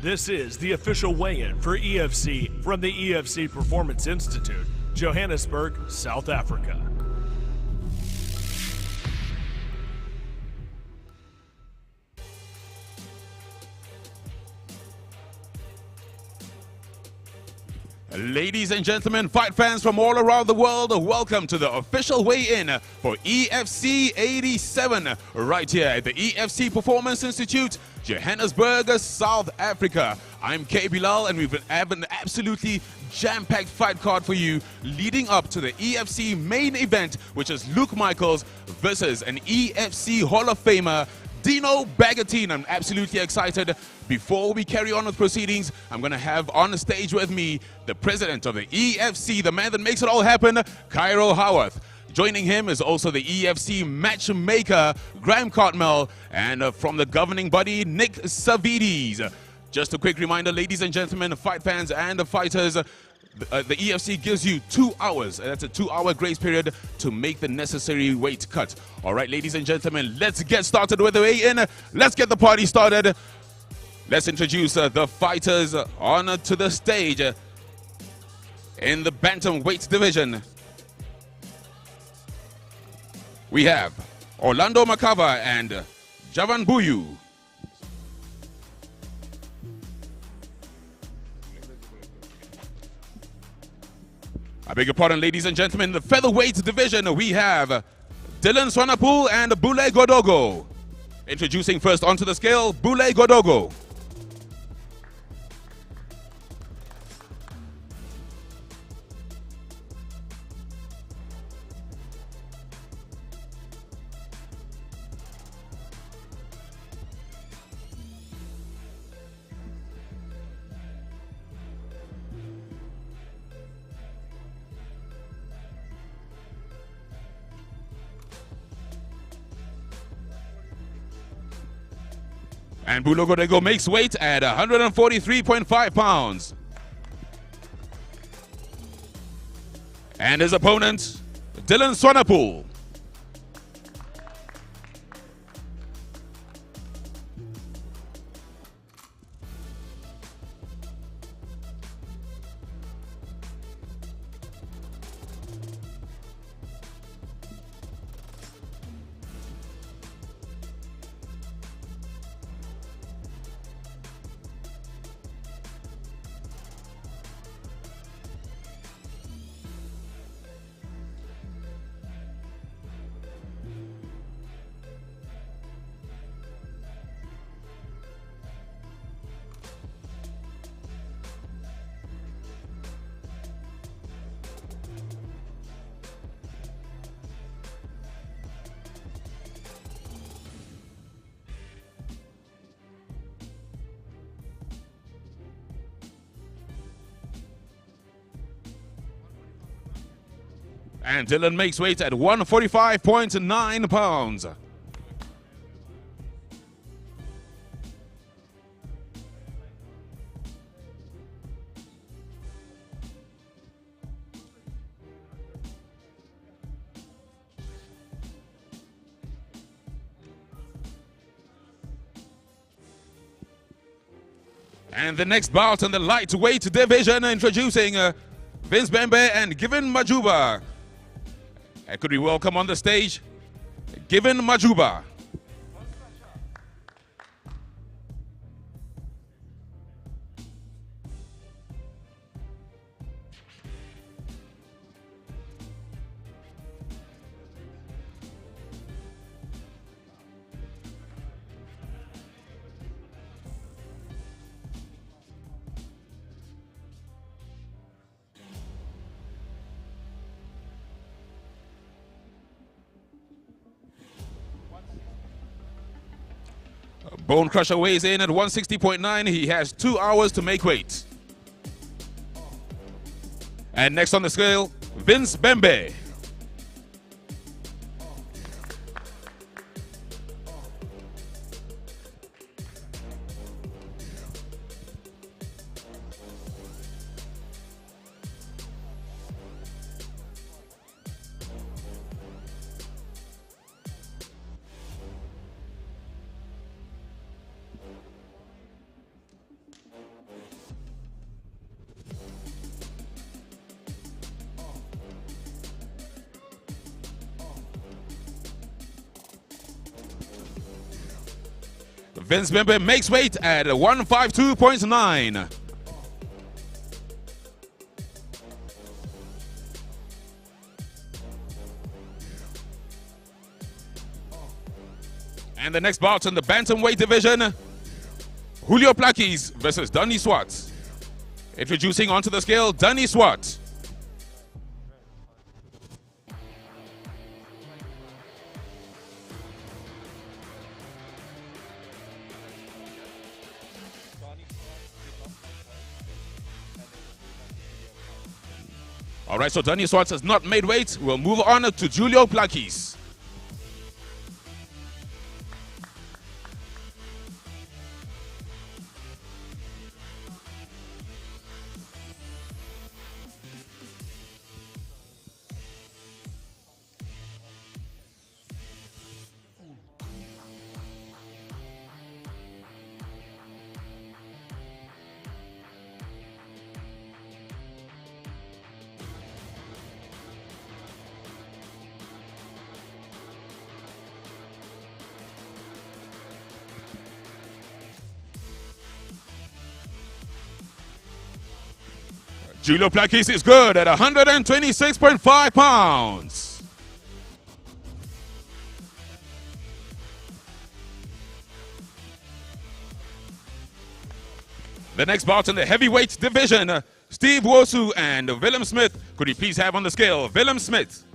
This is the official weigh-in for EFC from the EFC Performance Institute, Johannesburg, South Africa. Ladies and gentlemen, fight fans from all around the world, welcome to the official weigh-in for EFC 87 right here at the EFC Performance Institute, Johannesburg, South Africa. I'm K. Bilal, and we have an absolutely jam-packed fight card for you leading up to the EFC main event, which is Luke Michaels versus an EFC Hall of Famer, Dino Bagatine. I'm absolutely excited. Before we carry on with proceedings, I'm going to have on the stage with me the president of the EFC, the man that makes it all happen, Cairo Howarth. Joining him is also the EFC matchmaker, Graham Cartmel, and from the governing body, Nick Savides. Just a quick reminder, ladies and gentlemen, fight fans and fighters, the EFC gives you 2 hours. That's a 2-hour grace period to make the necessary weight cut. All right, ladies and gentlemen, let's get started with the weigh-in. Let's get the party started. Let's introduce the fighters to the stage in the bantamweight division. We have Orlando Makava and Javan Buyu. I beg your pardon, ladies and gentlemen, in the featherweight division, we have Dylan Swanepoel and Bule Godogo. Introducing first onto the scale, Bule Godogo. And Bule Godogo makes weight at 143.5 pounds. And his opponent, Dylan Swanepoel. And Dylan makes weight at 145.9 pounds. And the next bout in the lightweight division, introducing Vince Bembe and Given Majuba. Could we welcome on the stage, Given Majuba. Bone Crusher weighs in at 160.9. He has 2 hours to make weight. And next on the scale, Vince Bembe. Vince Bimbe makes weight at 152.9. And the next bout in the bantamweight division, Julio Plakis versus Danny Swart. Introducing onto the scale, Danny Swart. All right, so Danny Swart has not made weight. We'll move on to Julio Plakis. Julio Plakis is good at 126.5 pounds. The next bout in the heavyweight division, Steve Wosu and Willem Smith. Could you please have on the scale, Willem Smith?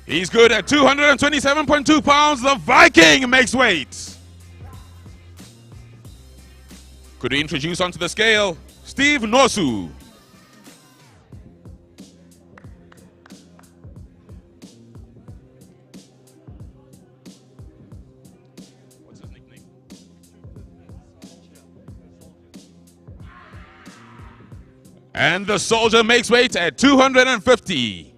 He's good at 227.2 pounds. The Viking makes weight. Could we introduce onto the scale, Steve Nosu? What's his nickname? And the soldier makes weight at 250.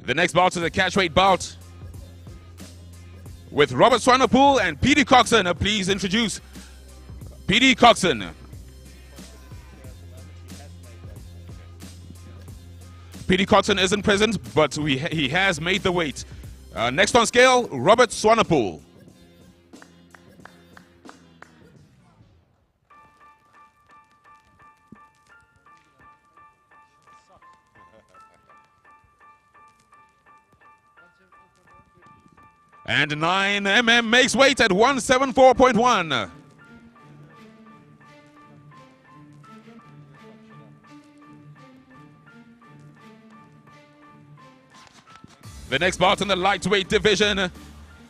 The next bout is a catchweight bout with Robert Swanepoel and Petey Coxon. Please introduce Petey Coxon. Petey Coxon isn't present, but he has made the weight. Next on scale, Robert Swanepoel. And 9mm makes weight at 174.1. The next bout in the lightweight division,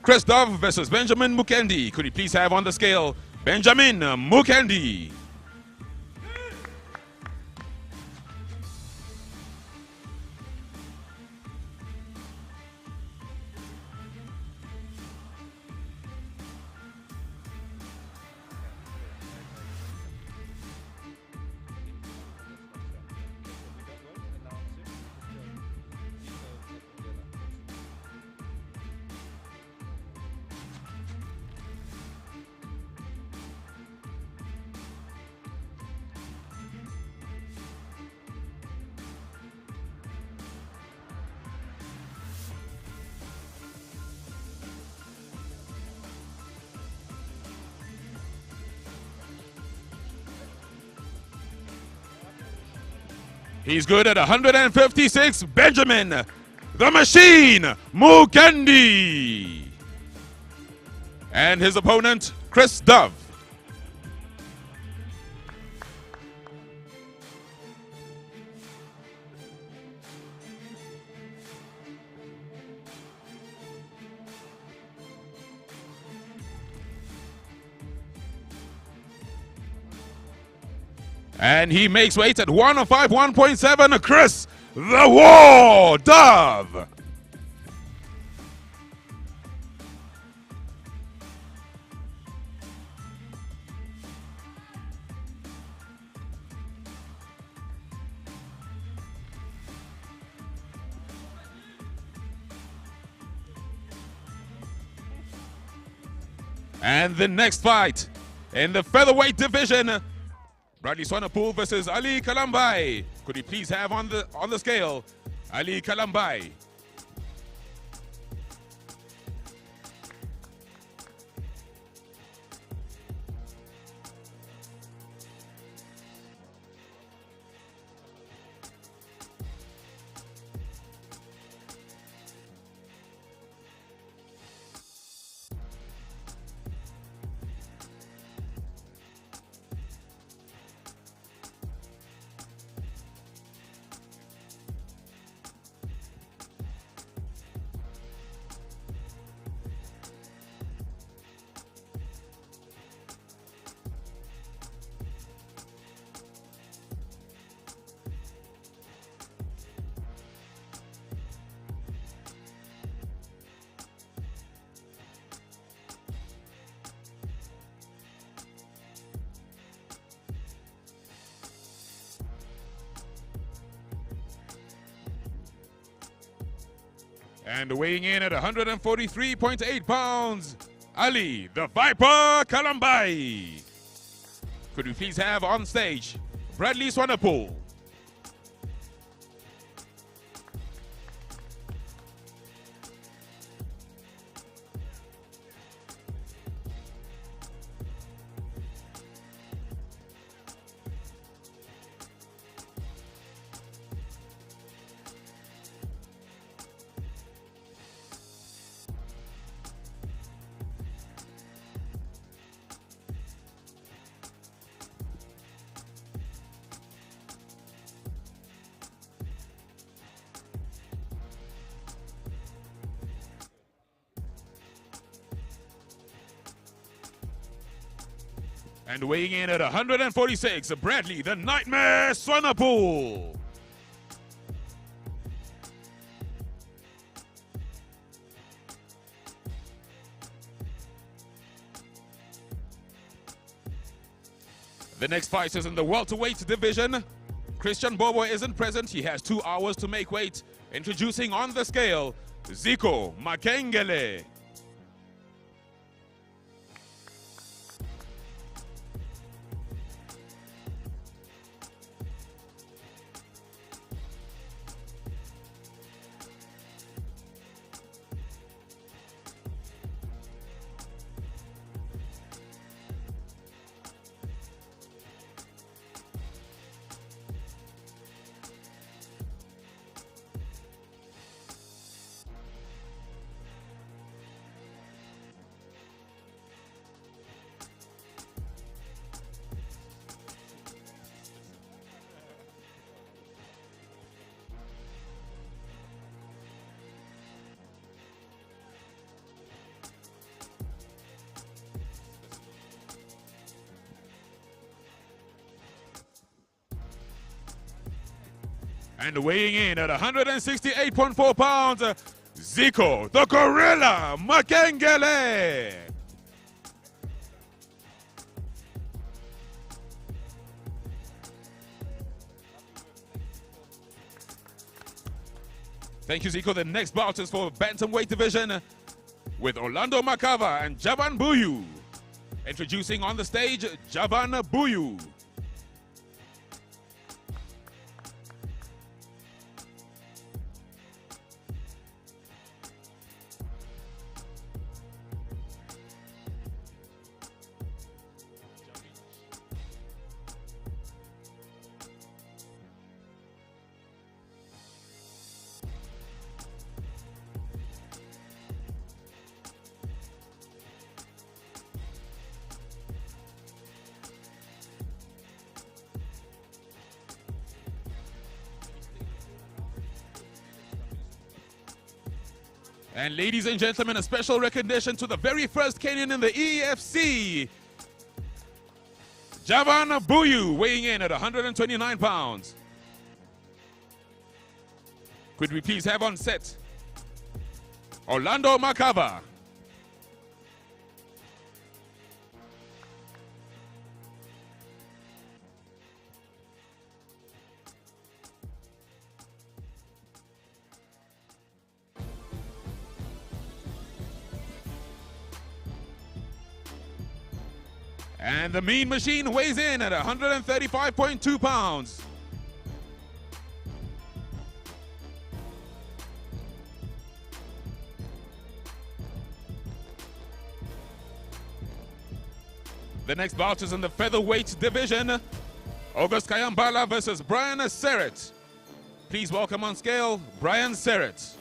Chris Dove versus Benjamin Mukendi. Could you please have on the scale, Benjamin Mukendi? He's good at 156, Benjamin, the Machine, Mukendi. And his opponent, Chris Dove. And he makes weight at 105.1.7. Chris, the War Dove. And the next fight in the featherweight division, Bradley Swanepoel versus Ali Kalambai. Could he please have on the scale Ali Kalambai? And weighing in at 143.8 pounds, Ali, the Viper Kalambai. Could we please have on stage Bradley Swanepoel? And weighing in at 146, Bradley, the Nightmare Swanepoel. The next fight is in the welterweight division. Christian Bobo isn't present. He has 2 hours to make weight. Introducing on the scale, Zico Makengele. And weighing in at 168.4 pounds, Zico, the Gorilla Makengele. Thank you, Zico. The next bout is for bantamweight division with Orlando Makava and Javan Buyu. Introducing on the stage, Javan Buyu. And ladies and gentlemen, a special recognition to the very first Kenyan in the EFC. Javan Buyu weighing in at 129 pounds. Could we please have on set Orlando Makava. And the Mean Machine weighs in at 135.2 pounds. The next bout is in the featherweight division. August Kayambala versus Brian Serrett. Please welcome on scale, Brian Serrett.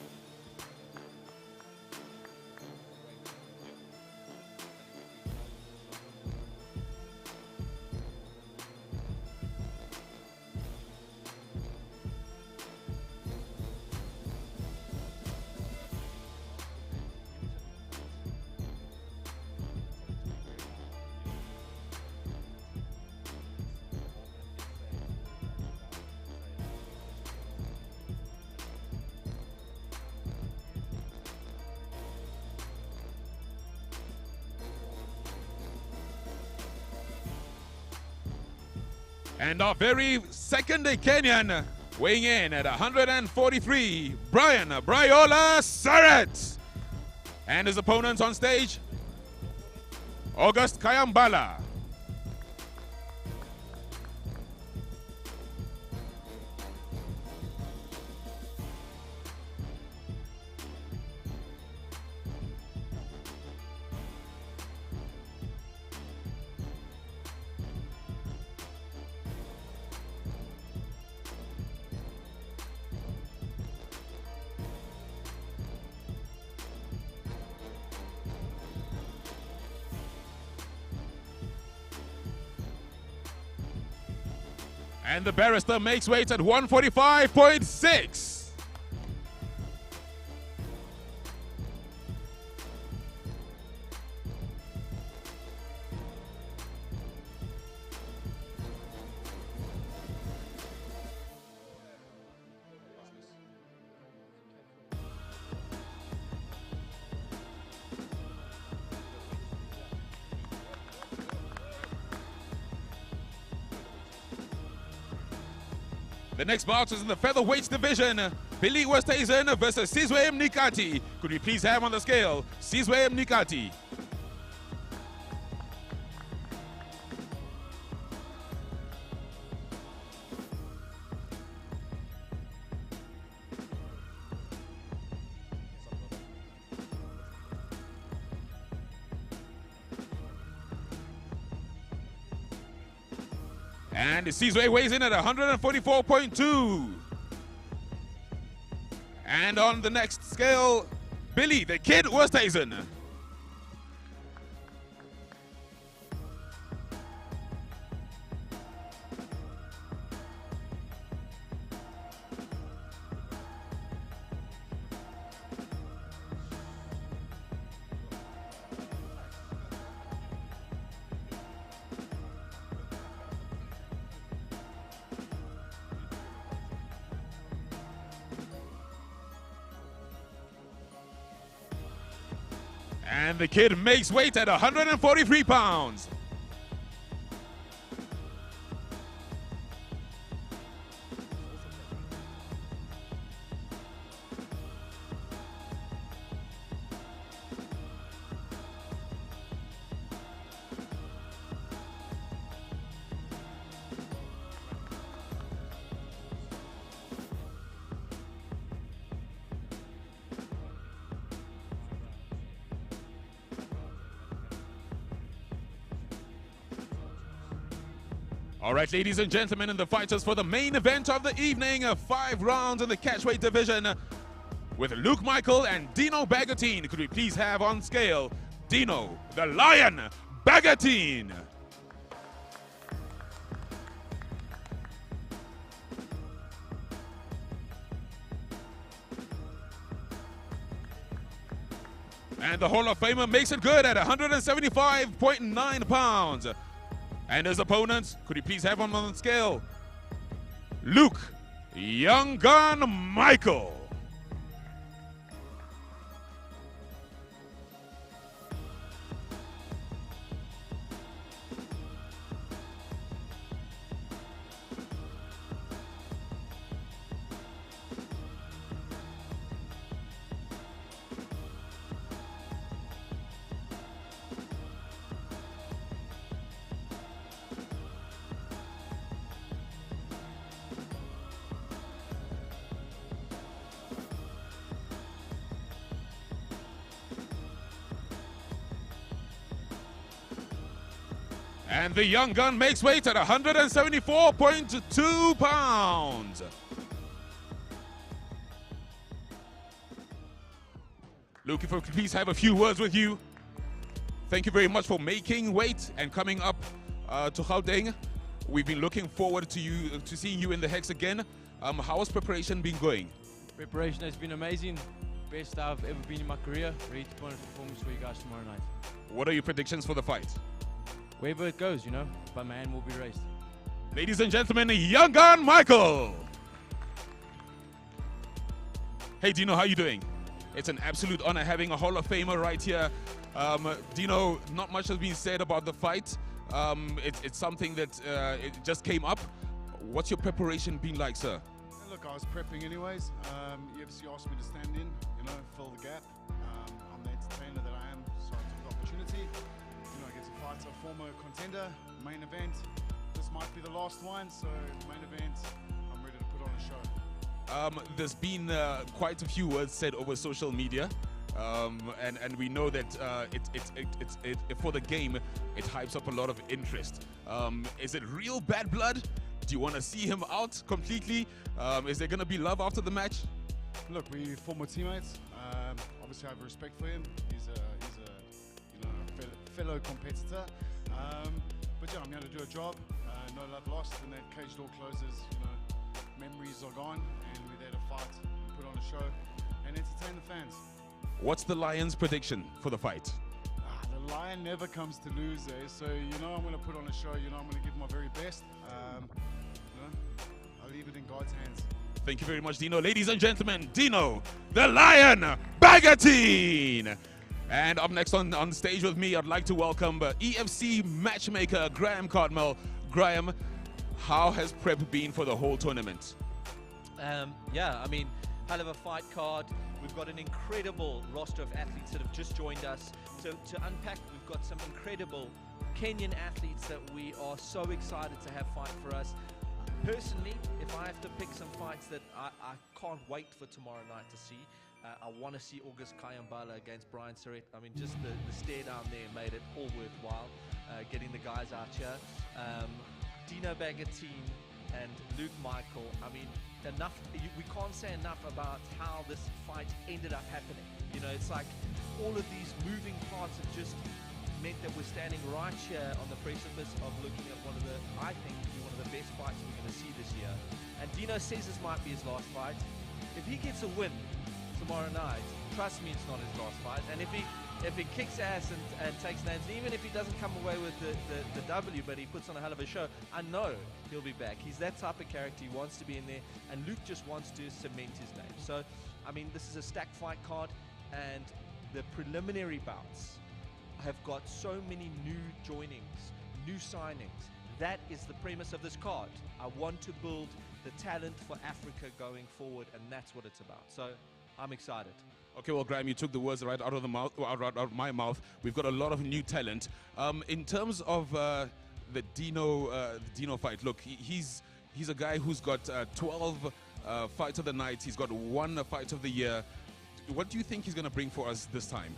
And our very second Kenyan weighing in at 143, Brian Briola Serrett. And his opponents on stage, August Kayambala. And the barrister makes weight at 145.6. The next bout is in the featherweight division. Billy Westhuizen versus Sizwe Mnikati. Could we please have on the scale, Sizwe Mnikati. And Sizwe weighs in at 144.2. And on the next scale, Billy the Kid Westhuizen. And the Kid makes weight at 143 pounds. All right, ladies and gentlemen, and the fighters for the main event of the evening, 5 rounds in the catchweight division with Luke Michael and Dino Bagatine. Could we please have on scale Dino, the Lion Bagatine. And the Hall of Famer makes it good at 175.9 pounds. And his opponent, could you please have him on the scale? Luke, Young Gun Michael. And the young gun makes weight at 174.2 pounds. Luke, if I could please have a few words with you. Thank you very much for making weight and coming up to Gauteng. We've been looking forward to seeing you in the Hex again. How has preparation been going? Preparation has been amazing. Best I've ever been in my career. Ready to put on a performance for you guys tomorrow night. What are your predictions for the fight? Wherever it goes, you know, but man will be raised. Ladies and gentlemen, Young Gun Michael. Hey Dino, how you doing? It's an absolute honor having a Hall of Famer right here. Dino, not much has been said about the fight. It's something that it just came up. What's your preparation been like, sir? Look, I was prepping anyways. EFC asked me to stand in, you know, fill the gap. I'm the entertainer that I am, so I took the opportunity. You know, I get to fight a former contender, main event. This might be the last one, so main event, I'm ready to put on a show. There's been quite a few words said over social media, and we know that for the game, it hypes up a lot of interest. Is it real bad blood? Do you want to see him out completely? Is there going to be love after the match? Look, we're former teammates. Obviously, I have respect for him. He's a you know, fellow competitor. But yeah, I'm here to do a job. No love lost. When that cage door closes, you know, memories are gone, and we're there to fight, put on a show, and entertain the fans. What's the Lions' prediction for the fight? The Lion never comes to lose, eh? So you know I'm going to put on a show. You know I'm going to give my very best. You know, I'll leave it in God's hands. Thank you very much, Dino. Ladies and gentlemen, Dino, the Lion Bagatine. And up next on stage with me, I'd like to welcome EFC matchmaker Graham Cartmel. Graham, how has prep been for the whole tournament? Yeah, I mean, hell of a fight card. We've got an incredible roster of athletes that have just joined us. So to unpack, we've got some incredible Kenyan athletes that we are so excited to have fight for us. Personally, if I have to pick some fights that I can't wait for tomorrow night to see, I want to see August Kayambala against Brian Surrett. I mean, just the stare down there made it all worthwhile, getting the guys out here. Dino Bagatine and Luke Michael, I mean, we can't say enough about how this fight ended up happening. You know, it's like all of these moving parts have just meant that we're standing right here on the precipice of looking at one of the, I think, one of the best fights we're going to see this year. And Dino says this might be his last fight. If he gets a win tomorrow night, trust me, it's not his last fight. And if he kicks ass and takes names, even if he doesn't come away with the W, but he puts on a hell of a show, I know he'll be back. He's that type of character. He wants to be in there, and Luke just wants to cement his name. So, I mean, this is a stacked fight card, and the preliminary bouts have got so many new joinings, new signings. That is the premise of this card. I want to build the talent for Africa going forward, and that's what it's about. So I'm excited. Okay, well, Graham, you took the words right out of my mouth. We've got a lot of new talent. In terms of the Dino fight, look, he's a guy who's got 12 fights of the night. He's got 1 fight of the year. What do you think he's going to bring for us this time?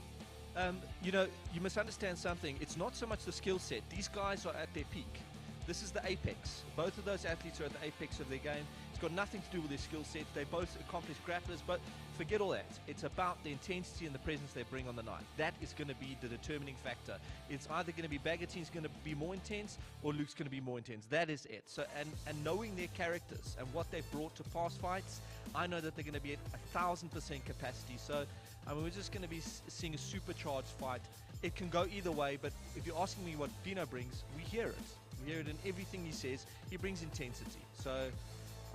You know, you must understand something. It's not so much the skill set. These guys are at their peak. This is the apex. Both of those athletes are at the apex of their game. It's got nothing to do with their skill set. They both accomplished grapplers, but forget all that. It's about the intensity and the presence they bring on the night. That is going to be the determining factor. It's either going to be Bagatine's going to be more intense or Luke's going to be more intense. That is it. So, and knowing their characters and what they've brought to past fights, I know that they're going to be at 1,000% capacity. So, I mean, we're just going to be seeing a supercharged fight. It can go either way, but if you're asking me what Dino brings, we hear it. We hear it in everything he says. He brings intensity. So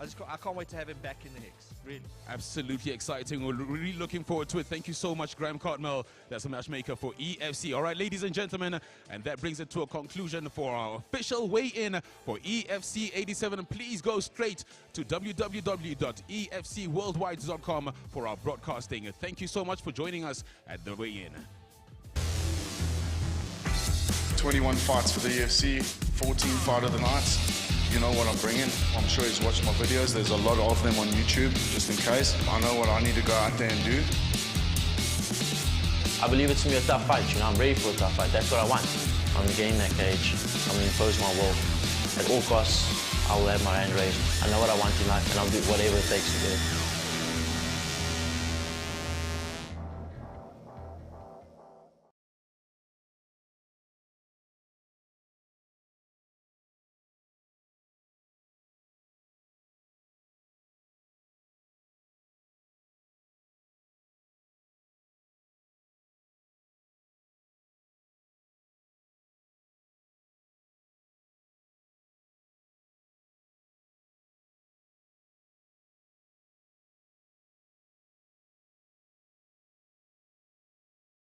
I can't wait to have him back in the Hex, really. Absolutely exciting. We're really looking forward to it. Thank you so much, Graham Cartmel. That's a matchmaker for EFC. All right, ladies and gentlemen, and that brings it to a conclusion for our official weigh-in for EFC 87. Please go straight to www.efcworldwide.com for our broadcasting. Thank you so much for joining us at the weigh-in. 21 fights for the EFC, 14 fight of the nights. You know what I'm bringing. I'm sure he's watched my videos. There's a lot of them on YouTube, just in case. I know what I need to go out there and do. I believe it's going to be a tough fight. You know, I'm ready for a tough fight. That's what I want. I'm going to get in that cage. I'm going to impose my will. At all costs, I will have my hand raised. I know what I want in life, and I'll do whatever it takes to do it.